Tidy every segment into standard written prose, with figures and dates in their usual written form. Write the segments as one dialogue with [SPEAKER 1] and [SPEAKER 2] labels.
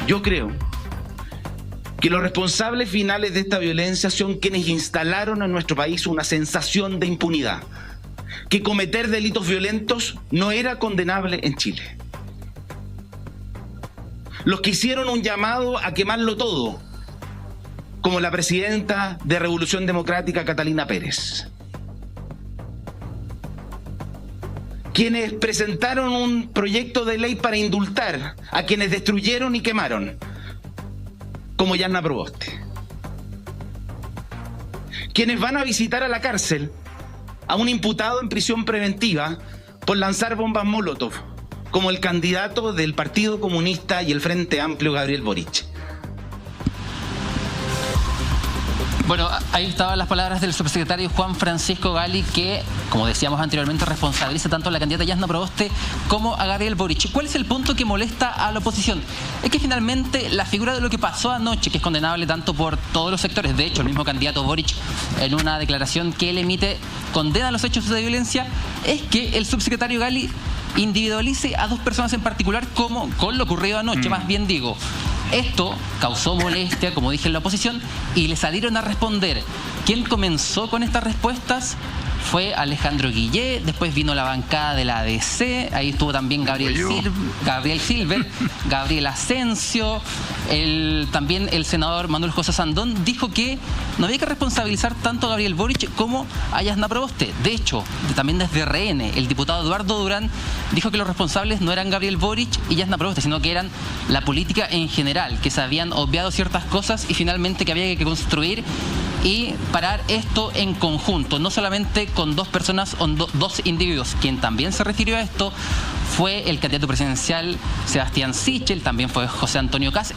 [SPEAKER 1] Yo creo que los responsables finales de esta violencia son quienes instalaron en nuestro país una sensación de impunidad, que cometer delitos violentos no era condenable en Chile. Los que hicieron un llamado a quemarlo todo, como la presidenta de Revolución Democrática, Catalina Pérez. Quienes presentaron un proyecto de ley para indultar a quienes destruyeron y quemaron, como Yasna Proboste. Quienes van a visitar a la cárcel a un imputado en prisión preventiva por lanzar bombas Molotov, como el candidato del Partido Comunista y el Frente Amplio, Gabriel Boric.
[SPEAKER 2] Bueno, ahí estaban las palabras del subsecretario Juan Francisco Gali, que, como decíamos anteriormente, responsabiliza tanto a la candidata Yasna Proboste como a Gabriel Boric. ¿Cuál es el punto que molesta a la oposición? Es que finalmente la figura de lo que pasó anoche, que es condenable tanto por todos los sectores, de hecho el mismo candidato Boric en una declaración que él emite condena los hechos de violencia, es que el subsecretario Gali individualice a dos personas en particular como con lo ocurrido anoche, más bien digo. Esto causó molestia, como dije, en la oposición, y le salieron a responder. ¿Quién comenzó con estas respuestas? Fue Alejandro Guillé, después vino la bancada de la ADC, ahí estuvo también Gabriel Silver, Gabriel Asensio, también el senador Manuel José Sandón dijo que no había que responsabilizar tanto a Gabriel Boric como a Yasna Proboste. De hecho, también desde RN, el diputado Eduardo Durán dijo que los responsables no eran Gabriel Boric y Yasna Proboste, sino que eran la política en general, que se habían obviado ciertas cosas y finalmente que había que construir y parar esto en conjunto, no solamente con dos personas o dos individuos. Quien también se refirió a esto fue el candidato presidencial Sebastián Sichel, también fue José Antonio Kast.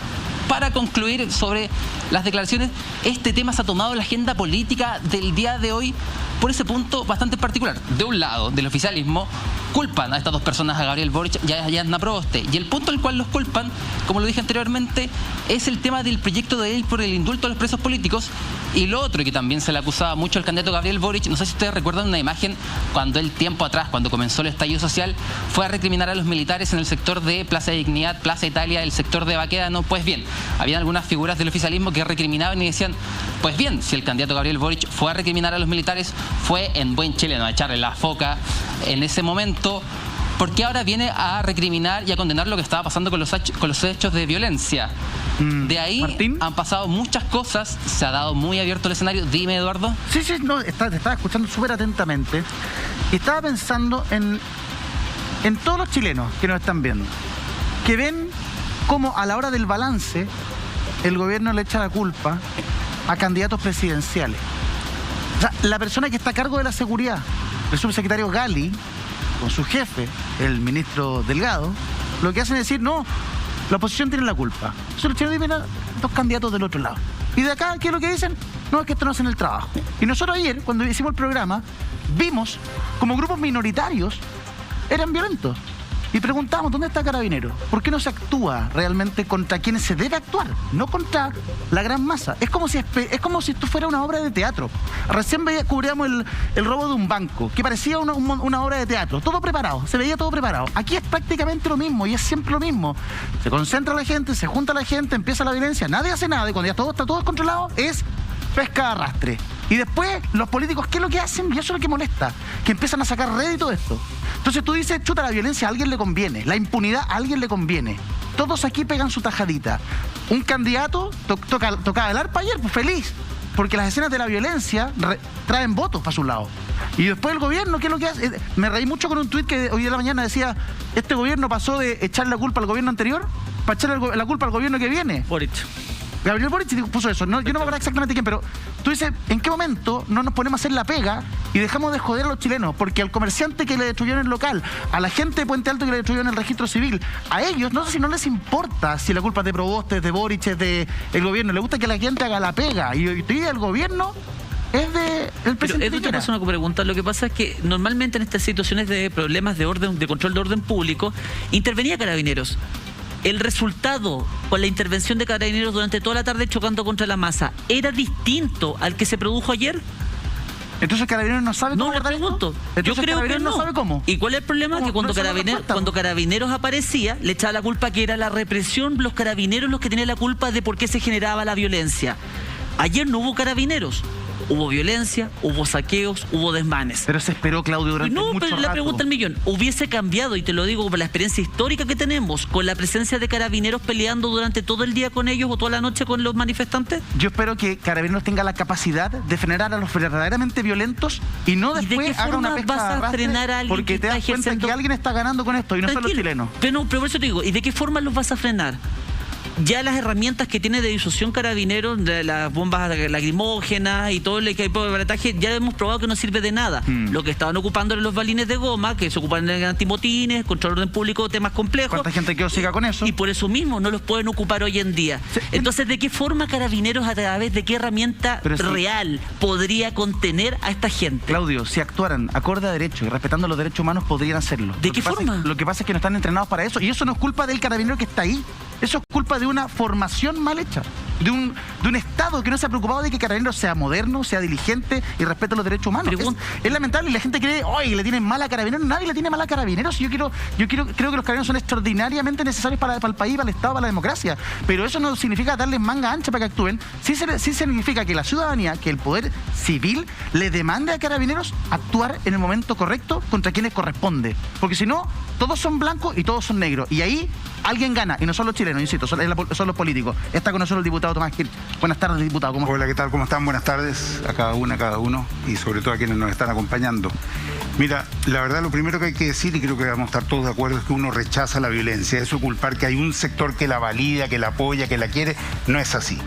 [SPEAKER 2] Para concluir sobre las declaraciones, este tema se ha tomado la agenda política del día de hoy por ese punto bastante particular. De un lado, del oficialismo, culpan a estas dos personas, a Gabriel Boric y a Yasna Proboste. Y el punto al cual los culpan, como lo dije anteriormente, es el tema del proyecto de ley por el indulto a los presos políticos. Y lo otro, que también se le acusaba mucho al candidato Gabriel Boric, no sé si ustedes recuerdan una imagen cuando él tiempo atrás, cuando comenzó el estallido social, fue a recriminar a los militares en el sector de Plaza Dignidad, Plaza Italia, el sector de Baquedano. Pues bien, había algunas figuras del oficialismo que recriminaban y decían, pues bien, si el candidato Gabriel Boric fue a recriminar a los militares, fue en buen chileno a echarle la foca en ese momento, ¿por qué ahora viene a recriminar y a condenar lo que estaba pasando con los hechos de violencia? De ahí, Martín, han pasado muchas cosas, se ha dado muy abierto el escenario. Dime, Eduardo.
[SPEAKER 3] Sí, no, te estaba escuchando súper atentamente y estaba pensando en todos los chilenos que nos están viendo, que ven cómo a la hora del balance el gobierno le echa la culpa a candidatos presidenciales. O sea, la persona que está a cargo de la seguridad, el subsecretario Gali, con su jefe, el ministro Delgado, lo que hacen es decir, no, la oposición tiene la culpa. Entonces los chilenos dicen, dos candidatos del otro lado. Y de acá, ¿qué es lo que dicen? No, es que esto no hacen el trabajo. Y nosotros ayer, cuando hicimos el programa, vimos como grupos minoritarios eran violentos. Y preguntamos, ¿dónde está Carabineros? ¿Por qué no se actúa realmente contra quienes se debe actuar? No contra la gran masa. Es como si esto fuera una obra de teatro. Recién cubríamos el robo de un banco, que parecía una obra de teatro. Todo preparado, se veía todo preparado. Aquí es prácticamente lo mismo y es siempre lo mismo. Se concentra la gente, se junta la gente, empieza la violencia, nadie hace nada y cuando ya todo está todo descontrolado es pesca de arrastre. Y después los políticos, ¿qué es lo que hacen? Y eso es lo que molesta, que empiezan a sacar rédito de esto. Entonces tú dices, chuta, la violencia a alguien le conviene, la impunidad a alguien le conviene. Todos aquí pegan su tajadita. Un candidato tocaba el arpa ayer, pues feliz, porque las escenas de la violencia traen votos para su lado. Y después el gobierno, ¿qué es lo que hace? Me reí mucho con un tuit que hoy de la mañana decía, este gobierno pasó de echar la culpa al gobierno anterior para echarle la culpa al gobierno que viene.
[SPEAKER 2] Boric.
[SPEAKER 3] Gabriel Boric puso eso, no, yo no me acuerdo exactamente quién, pero tú dices, ¿en qué momento no nos ponemos a hacer la pega y dejamos de joder a los chilenos? Porque al comerciante que le destruyó en el local, a la gente de Puente Alto que le destruyó en el registro civil, a ellos, no sé si no les importa si la culpa es de Proboste, es de Boric, es del gobierno, les gusta que la gente haga la pega y el gobierno es del presidente.
[SPEAKER 4] Pero te paso una pregunta. Lo que pasa es que normalmente en estas situaciones de problemas de orden, de control de orden público, intervenía Carabineros. El resultado con la intervención de Carabineros durante toda la tarde chocando contra la masa, ¿era distinto al que se produjo ayer?
[SPEAKER 3] Entonces Carabineros no sabe cómo
[SPEAKER 4] No, le
[SPEAKER 3] abordar esto.
[SPEAKER 4] pregunto. Yo
[SPEAKER 3] Entonces
[SPEAKER 4] creo que
[SPEAKER 3] Carabineros
[SPEAKER 4] no.
[SPEAKER 3] no sabe cómo.
[SPEAKER 4] ¿Y cuál es el problema?
[SPEAKER 3] ¿Cómo?
[SPEAKER 4] Que cuando
[SPEAKER 3] No, esa no es la respuesta.
[SPEAKER 4] cuando Carabineros aparecía, le echaba la culpa que era la represión, los Carabineros los que tenían la culpa de por qué se generaba la violencia. Ayer no hubo Carabineros. Hubo violencia, hubo saqueos, hubo desmanes.
[SPEAKER 3] Pero se esperó, Claudio, durante
[SPEAKER 4] No,
[SPEAKER 3] mucho
[SPEAKER 4] pero
[SPEAKER 3] rato.
[SPEAKER 4] la pregunta del millón, hubiese cambiado, y te lo digo por la experiencia histórica que tenemos, con la presencia de Carabineros peleando durante todo el día con ellos o toda la noche con los manifestantes.
[SPEAKER 3] Yo espero que Carabineros tenga la capacidad de frenar a los verdaderamente violentos y no
[SPEAKER 4] ¿Y de
[SPEAKER 3] después
[SPEAKER 4] qué
[SPEAKER 3] haga una
[SPEAKER 4] forma
[SPEAKER 3] pesca
[SPEAKER 4] vas a
[SPEAKER 3] de arrastre,
[SPEAKER 4] frenar a alguien
[SPEAKER 3] porque
[SPEAKER 4] que
[SPEAKER 3] te
[SPEAKER 4] está
[SPEAKER 3] das cuenta
[SPEAKER 4] ejerciendo-
[SPEAKER 3] que alguien está ganando con esto y no son los
[SPEAKER 4] Tranquilo.
[SPEAKER 3] chilenos.
[SPEAKER 4] Pero por eso te digo, ¿y de qué forma los vas a frenar? Ya las herramientas que tiene de disuasión Carabineros, de las bombas lacrimógenas y todo el equipo de barataje, ya hemos probado que no sirve de nada. Lo que estaban ocupando eran los balines de goma, que se ocupan en antimotines, control de orden público, temas complejos.
[SPEAKER 3] ¿Cuánta gente quedó ciega con eso?
[SPEAKER 4] Y por eso mismo no los pueden ocupar hoy en día.
[SPEAKER 3] Sí.
[SPEAKER 4] Entonces, ¿de qué forma Carabineros, a través de qué herramienta
[SPEAKER 3] Pero sí.
[SPEAKER 4] real podría contener a esta gente?
[SPEAKER 3] Claudio, si actuaran acorde a derecho y respetando los derechos humanos, podrían hacerlo.
[SPEAKER 4] ¿De
[SPEAKER 3] Lo
[SPEAKER 4] qué
[SPEAKER 3] que pasa
[SPEAKER 4] forma?
[SPEAKER 3] Lo que pasa es que no están entrenados para eso. Y eso no es culpa del carabinero que está ahí. Eso es culpa de una formación mal hecha. De un Estado que no se ha preocupado de que Carabineros sea moderno, sea diligente y respete los derechos humanos. Es lamentable y la gente cree, oye, le tienen mal a Carabineros. Nadie le tiene mal a Carabineros. Creo que los Carabineros son extraordinariamente necesarios para el país, para el Estado, para la democracia. Pero eso no significa darles manga ancha para que actúen. Sí significa que la ciudadanía, que el poder civil, le demande a Carabineros actuar en el momento correcto contra quienes corresponde. Porque si no, todos son blancos y todos son negros. Y ahí alguien gana, y no son los chilenos, insisto, son los políticos. Está con nosotros el diputado Tomás Hirsch. Buenas tardes, diputado. ¿Cómo está?
[SPEAKER 5] Hola, ¿qué tal? ¿Cómo están? Buenas tardes a cada una, a cada uno, y sobre todo a quienes nos están acompañando. Mira, la verdad lo primero que hay que decir, y creo que vamos a estar todos de acuerdo, es que uno rechaza la violencia. Eso culpar que hay un sector que la valida, que la apoya, que la quiere, no es así.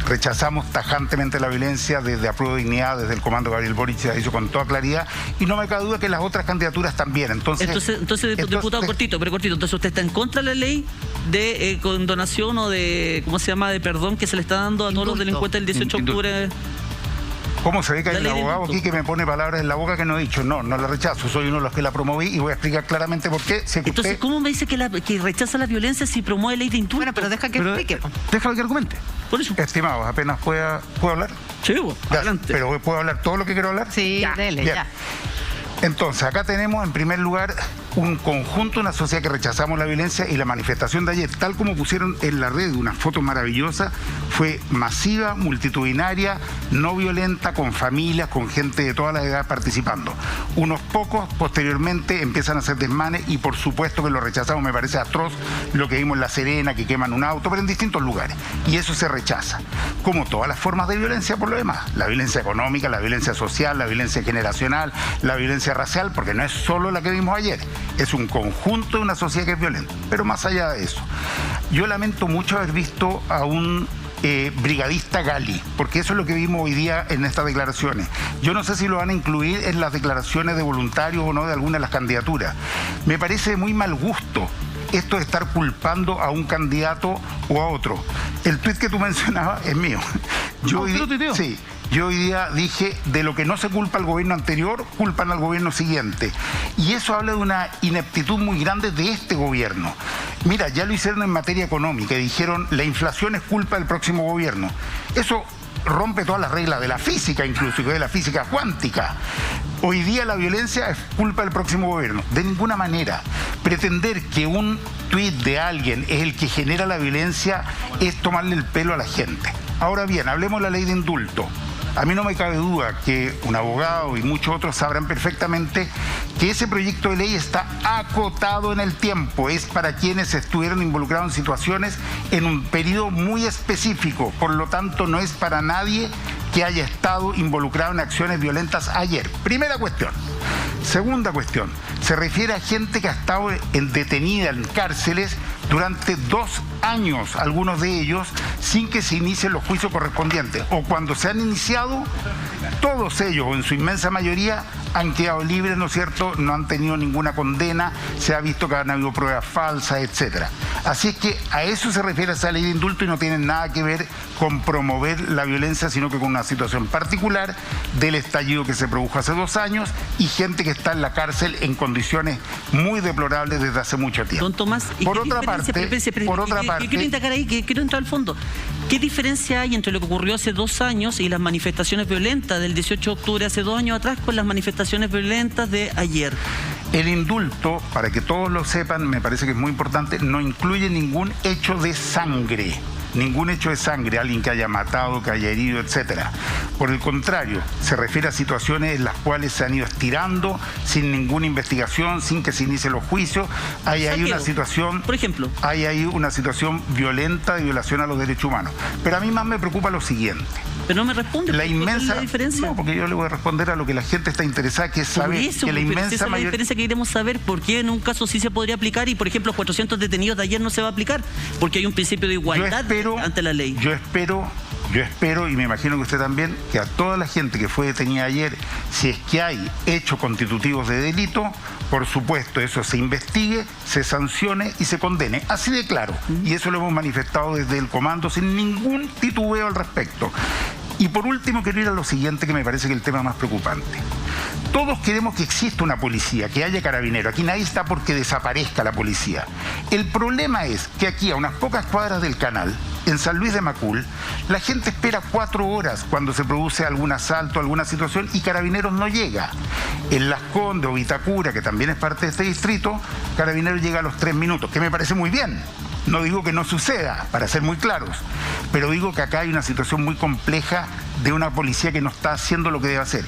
[SPEAKER 5] Rechazamos tajantemente la violencia desde Apruebo Dignidad, desde el comando Gabriel Boric se hizo con toda claridad, y no me cabe duda que las otras candidaturas también. Entonces,
[SPEAKER 4] diputado, cortito. Entonces usted está en contra de la ley de condonación o de, ¿cómo se llama?, de perdón que se le está dando a todos los delincuentes el 18 de octubre.
[SPEAKER 5] ¿Cómo se ve que hay un
[SPEAKER 4] La ley de
[SPEAKER 5] abogado
[SPEAKER 4] indulto.
[SPEAKER 5] aquí que me pone palabras en la boca que no he dicho? No la rechazo, soy uno de los que la promoví y voy a explicar claramente por qué. Sé que
[SPEAKER 4] Entonces,
[SPEAKER 5] usted-
[SPEAKER 4] ¿cómo me dice que rechaza la violencia si promueve ley de indulto?
[SPEAKER 6] Bueno, pero deja que explique.
[SPEAKER 3] Déjalo que argumente.
[SPEAKER 4] Por eso.
[SPEAKER 5] Estimados, apenas ¿puedo hablar?
[SPEAKER 4] Sí, bueno,
[SPEAKER 5] Ya,
[SPEAKER 4] adelante.
[SPEAKER 5] pero ¿puedo hablar todo lo que quiero hablar?
[SPEAKER 6] Sí, dele,
[SPEAKER 5] Bien.
[SPEAKER 6] ya.
[SPEAKER 5] Entonces, acá tenemos en primer lugar un conjunto, una sociedad que rechazamos la violencia, y la manifestación de ayer, tal como pusieron en la red una foto maravillosa, fue masiva, multitudinaria, no violenta, con familias, con gente de todas las edades participando. Unos pocos posteriormente empiezan a hacer desmanes y por supuesto que lo rechazamos. Me parece atroz lo que vimos en La Serena, que queman un auto, pero en distintos lugares. Y eso se rechaza. Como todas las formas de violencia por lo demás. La violencia económica, la violencia social, la violencia generacional, la violencia racial, porque no es solo la que vimos ayer. Es un conjunto de una sociedad que es violenta. Pero más allá de eso, yo lamento mucho haber visto a un brigadista Gali, porque eso es lo que vimos hoy día en estas declaraciones. Yo no sé si lo van a incluir en las declaraciones de voluntarios o no de alguna de las candidaturas. Me parece de muy mal gusto esto de estar culpando a un candidato o a otro. El tuit que tú mencionabas es mío. Yo hoy día dije, de lo que no se culpa al gobierno anterior, culpan al gobierno siguiente. Y eso habla de una ineptitud muy grande de este gobierno. Mira, ya lo hicieron en materia económica y dijeron, la inflación es culpa del próximo gobierno. Eso rompe todas las reglas de la física, incluso, de la física cuántica. Hoy día la violencia es culpa del próximo gobierno. De ninguna manera. Pretender que un tuit de alguien es el que genera la violencia es tomarle el pelo a la gente. Ahora bien, hablemos de la ley de indulto. A mí no me cabe duda que un abogado y muchos otros sabrán perfectamente que ese proyecto de ley está acotado en el tiempo. Es para quienes estuvieron involucrados en situaciones en un periodo muy específico. Por lo tanto, no es para nadie que haya estado involucrado en acciones violentas ayer. Primera cuestión. Segunda cuestión. Se refiere a gente que ha estado detenida en cárceles durante 2 años, algunos de ellos, sin que se inicien los juicios correspondientes. O cuando se han iniciado, todos ellos, o en su inmensa mayoría, han quedado libres, ¿no es cierto? No han tenido ninguna condena, se ha visto que han habido pruebas falsas, etcétera. Así es que a eso se refiere esa ley de indulto y no tiene nada que ver con promover la violencia, sino que con una situación particular del estallido que se produjo hace 2 años y gente que está en la cárcel en condiciones muy deplorables desde hace mucho tiempo.
[SPEAKER 4] Don Tomás,
[SPEAKER 5] por otra parte,
[SPEAKER 4] quiero indagar ahí, que quiero entrar al fondo. ¿Qué diferencia hay entre lo que ocurrió hace 2 años y las manifestaciones violentas del 18 de octubre hace 2 años atrás con las manifestaciones violentas de ayer?
[SPEAKER 5] El indulto, para que todos lo sepan, me parece que es muy importante, no incluye ningún hecho de sangre. Ningún hecho de sangre, alguien que haya matado, que haya herido, etcétera. Por el contrario, se refiere a situaciones en las cuales se han ido estirando sin ninguna investigación, sin que se inicien los juicios. Hay ahí una situación,
[SPEAKER 4] por ejemplo,
[SPEAKER 5] hay ahí una situación violenta de violación a los derechos humanos. Pero a mí más me preocupa lo siguiente.
[SPEAKER 4] Pero no me responde.
[SPEAKER 5] La inmensa
[SPEAKER 4] ¿Cuál es la diferencia?
[SPEAKER 5] No, porque yo le voy a responder a lo que la gente está interesada, que es saber que la inmensa
[SPEAKER 4] esa es la diferencia que queremos saber. ¿Por qué en un caso sí se podría aplicar y, por ejemplo, los 400 detenidos de ayer no se va a aplicar? Porque hay un principio de igualdad ante la ley.
[SPEAKER 5] Yo espero, y me imagino que usted también, que a toda la gente que fue detenida ayer, si es que hay hechos constitutivos de delito, por supuesto, eso se investigue, se sancione y se condene. Así de claro. Y eso lo hemos manifestado desde el comando sin ningún titubeo al respecto. Y por último, quiero ir a lo siguiente, que me parece que es el tema más preocupante. Todos queremos que exista una policía, que haya carabineros. Aquí nadie está porque desaparezca la policía. El problema es que aquí, a unas pocas cuadras del canal, en San Luis de Macul, la gente espera 4 horas cuando se produce algún asalto, alguna situación, y Carabineros no llega. En Las Condes o Vitacura, que también es parte de este distrito, Carabineros llega a los 3 minutos, que me parece muy bien. No digo que no suceda, para ser muy claros, pero digo que acá hay una situación muy compleja de una policía que no está haciendo lo que debe hacer.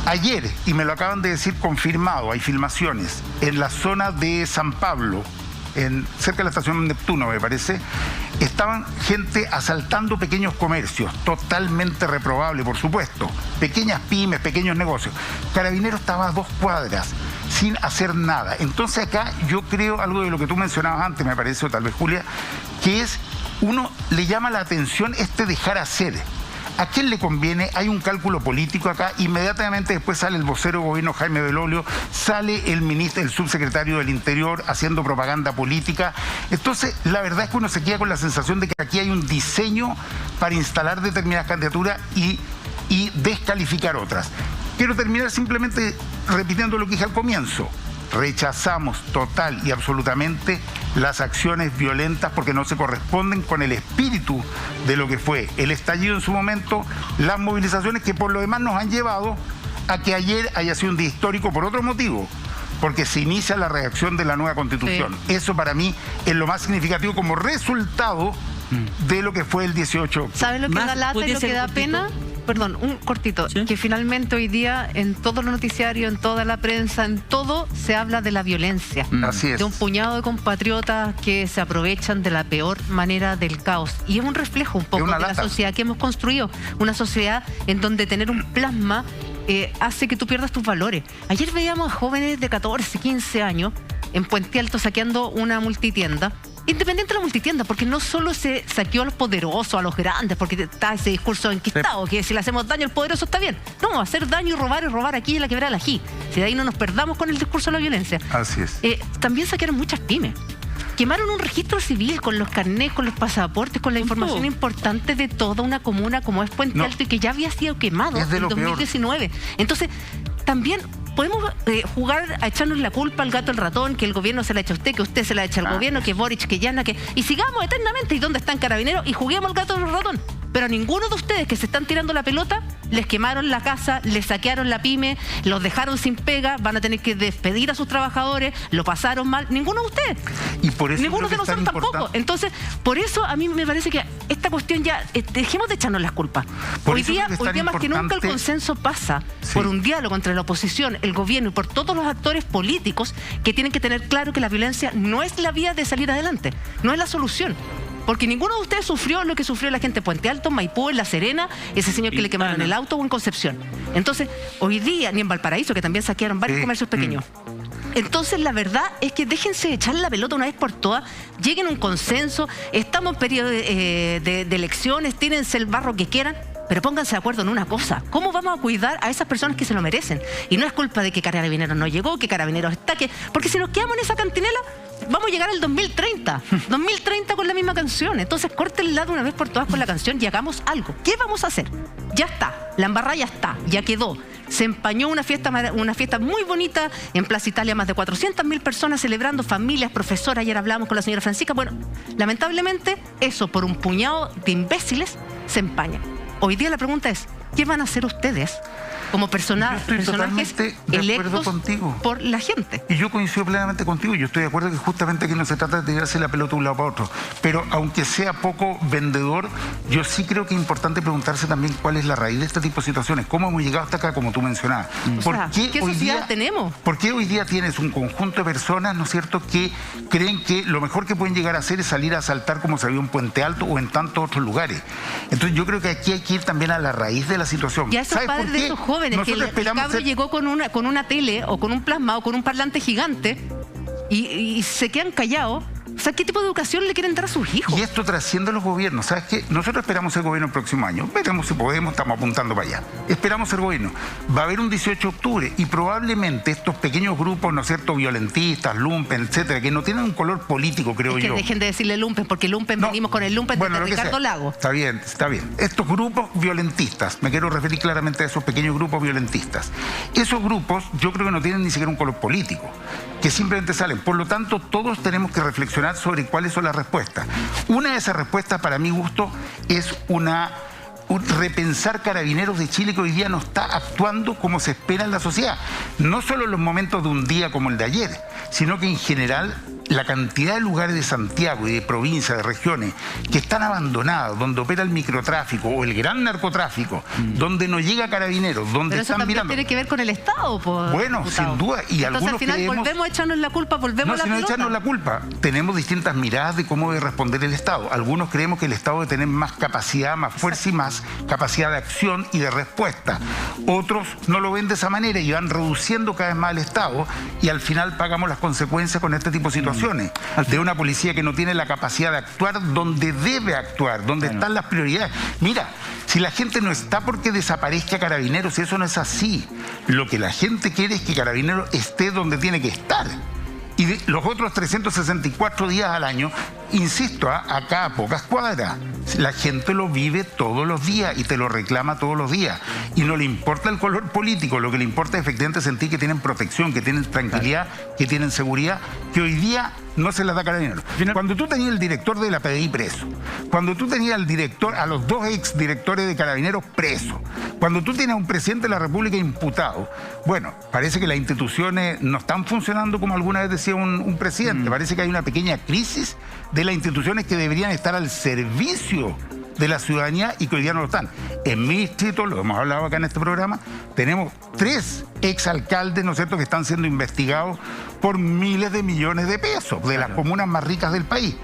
[SPEAKER 5] Ayer, y me lo acaban de decir confirmado, hay filmaciones, en la zona de San Pablo, cerca de la estación Neptuno, me parece, estaban gente asaltando pequeños comercios, totalmente reprobable, por supuesto, pequeñas pymes, pequeños negocios. Carabineros estaba a 2 cuadras, sin hacer nada. Entonces acá yo creo algo de lo que tú mencionabas antes, me parece, o tal vez Julia, que es, uno le llama la atención dejar hacer. ¿A quién le conviene? Hay un cálculo político acá. Inmediatamente después sale el vocero de gobierno Jaime Belolio, sale el subsecretario del Interior haciendo propaganda política. Entonces, la verdad es que uno se queda con la sensación de que aquí hay un diseño para instalar determinadas candidaturas y descalificar otras. Quiero terminar simplemente repitiendo lo que dije al comienzo. Rechazamos total y absolutamente las acciones violentas porque no se corresponden con el espíritu de lo que fue el estallido en su momento, las movilizaciones que por lo demás nos han llevado a que ayer haya sido un día histórico por otro motivo, porque se inicia la redacción de la nueva Constitución. Sí. Eso para mí es lo más significativo como resultado de lo que fue el 18.
[SPEAKER 6] ¿Sabe lo que da lata y lo que da pena? Perdón, un cortito, ¿sí? Que finalmente hoy día en todos los noticiarios, en toda la prensa, en todo se habla de la violencia.
[SPEAKER 5] Así es.
[SPEAKER 6] De un puñado de compatriotas que se aprovechan de la peor manera del caos. Y es un reflejo un poco de la sociedad que hemos construido. Una sociedad en donde tener un plasma hace que tú pierdas tus valores. Ayer veíamos a jóvenes de 14, 15 años en Puente Alto saqueando una multitienda. Independiente de la multitienda, porque no solo se saqueó a los poderosos, a los grandes, porque está ese discurso enquistado, que si le hacemos daño al poderoso está bien. No, hacer daño y robar aquí en la quebrada del Ají. Si de ahí no nos perdamos con el discurso de la violencia.
[SPEAKER 5] Así es.
[SPEAKER 6] También saquearon muchas pymes. Quemaron un registro civil con los carnets, con los pasaportes, con la información importante de toda una comuna como es Puente Alto y que ya había sido quemado en 2019. Peor. Entonces, también podemos jugar a echarnos la culpa al gato al ratón, que el gobierno se la echa a usted, que usted se la echa al gobierno, que Boric, que Yana, y sigamos eternamente. ¿Y dónde están Carabineros? Y juguemos al gato al ratón. Pero a ninguno de ustedes que se están tirando la pelota les quemaron la casa, les saquearon la pyme, los dejaron sin pega, van a tener que despedir a sus trabajadores, lo pasaron mal. Ninguno de ustedes.
[SPEAKER 5] Y por eso
[SPEAKER 6] ninguno de nosotros tampoco. Entonces, por eso a mí me parece que esta cuestión ya, dejemos de echarnos las culpas. Hoy día más que nunca el consenso pasa por un diálogo entre la oposición, el gobierno y por todos los actores políticos que tienen que tener claro que la violencia no es la vía de salir adelante, no es la solución. Porque ninguno de ustedes sufrió lo que sufrió la gente de Puente Alto, Maipú, en La Serena, ese señor que le quemaron el auto o en Concepción. Entonces, hoy día, ni en Valparaíso, que también saquearon varios comercios pequeños. Entonces, la verdad es que déjense de echar la pelota una vez por todas, lleguen a un consenso, estamos en periodo de elecciones, tírense el barro que quieran, Pero pónganse de acuerdo en una cosa. ¿Cómo vamos a cuidar a esas personas que se lo merecen? Y no es culpa de que Carabineros no llegó, que Carabineros está, porque si nos quedamos en esa cantinela, vamos a llegar al 2030. 2030 con la misma canción. Entonces, córtenla de una vez por todas con la canción y hagamos algo. ¿Qué vamos a hacer? Ya está. La embarrada ya está. Ya quedó. Se empañó una fiesta muy bonita en Plaza Italia, más de 400.000 personas celebrando, familias, profesoras. Ayer hablábamos con la señora Francisca. Bueno, lamentablemente, eso por un puñado de imbéciles se empaña. Hoy día la pregunta es, ¿qué van a hacer ustedes como personajes electos contigo por la gente?
[SPEAKER 5] Y yo coincido plenamente contigo. Yo estoy de acuerdo que justamente aquí no se trata de tirarse la pelota de un lado para otro. Pero aunque sea poco vendedor, yo sí creo que es importante preguntarse también cuál es la raíz de este tipo de situaciones. ¿Cómo hemos llegado hasta acá, como tú mencionabas?
[SPEAKER 6] ¿Qué sociedad tenemos?
[SPEAKER 5] ¿Por qué hoy día tienes un conjunto de personas, ¿no es cierto?, que creen que lo mejor que pueden llegar a hacer es salir a asaltar como se vio en Puente Alto o en tantos otros lugares? Entonces yo creo que aquí hay que ir también a la raíz de la situación.
[SPEAKER 6] Y a esos padres de esos jóvenes que el cabro llegó con una tele o con un plasma o con un parlante gigante y se quedan callados. O sea, ¿qué tipo de educación le quieren dar a sus hijos?
[SPEAKER 5] Y esto trasciende a los gobiernos. ¿Sabes qué? Nosotros esperamos ser gobierno el próximo año. Veremos si podemos, estamos apuntando para allá. Esperamos ser gobierno. Va a haber un 18 de octubre y probablemente estos pequeños grupos, ¿no es cierto?, violentistas, lumpen, etcétera, que no tienen un color político, creo yo.
[SPEAKER 6] Dejen de decirle lumpen, porque lumpen venimos con el lumpen de Ricardo Lagos.
[SPEAKER 5] Está bien, está bien. Estos grupos violentistas, me quiero referir claramente a esos pequeños grupos violentistas. Esos grupos yo creo que no tienen ni siquiera un color político, que simplemente salen. Por lo tanto, todos tenemos que reflexionar sobre cuáles son las respuestas. Una de esas respuestas, para mi gusto, es repensar Carabineros de Chile, que hoy día no está actuando como se espera en la sociedad. No solo en los momentos de un día como el de ayer, sino que en general la cantidad de lugares de Santiago y de provincias, de regiones, que están abandonados, donde opera el microtráfico o el gran narcotráfico, donde no llega Carabineros, donde
[SPEAKER 6] pero
[SPEAKER 5] están
[SPEAKER 6] eso
[SPEAKER 5] mirando.
[SPEAKER 6] Tiene que ver con el Estado, pues.
[SPEAKER 5] Bueno, sin duda. Y
[SPEAKER 6] entonces al final volvemos a echarnos la culpa, volvemos a la pelota.
[SPEAKER 5] No, echarnos la culpa. Tenemos distintas miradas de cómo debe responder el Estado. Algunos creemos que el Estado debe tener más capacidad, más fuerza y más capacidad de acción y de respuesta. Otros no lo ven de esa manera y van reduciendo cada vez más al Estado y al final pagamos las consecuencias con este tipo de situaciones. De una policía que no tiene la capacidad de actuar donde debe actuar, donde están las prioridades. Mira, si la gente no está porque desaparezca Carabineros, eso no es así. Lo que la gente quiere es que Carabineros esté donde tiene que estar. Y los otros 364 días al año, insisto, acá a pocas cuadras, la gente lo vive todos los días y te lo reclama todos los días. Y no le importa el color político, lo que le importa es efectivamente sentir que tienen protección, que tienen tranquilidad, que tienen seguridad, que hoy día no se las da Carabineros. Cuando tú tenías el director de la PDI preso, cuando tú tenías al director, a los dos exdirectores de Carabineros presos, cuando tú tienes a un presidente de la República imputado, bueno, parece que las instituciones no están funcionando como alguna vez decía un presidente. Parece que hay una pequeña crisis de las instituciones que deberían estar al servicio de la ciudadanía y que hoy día no lo están. En mi distrito, lo hemos hablado acá en este programa, tenemos 3 exalcaldes, ¿no es cierto?, que están siendo investigados por miles de millones de pesos de las comunas más ricas del país.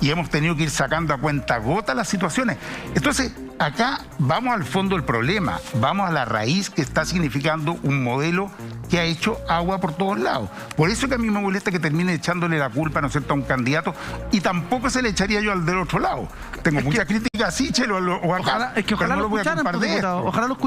[SPEAKER 5] Y hemos tenido que ir sacando a cuentagotas las situaciones. Entonces, acá vamos al fondo del problema, vamos a la raíz que está significando un modelo que ha hecho agua por todos lados. Por eso que a mí me molesta que termine echándole la culpa, ¿no es cierto?, a un candidato, y tampoco se le echaría yo al del otro lado. Tengo mucha crítica a Sichel o a
[SPEAKER 3] ojalá, es que ojalá
[SPEAKER 5] no
[SPEAKER 3] lo
[SPEAKER 5] voy a
[SPEAKER 3] escucharan,
[SPEAKER 5] culpar de esto.
[SPEAKER 3] Ojalá lo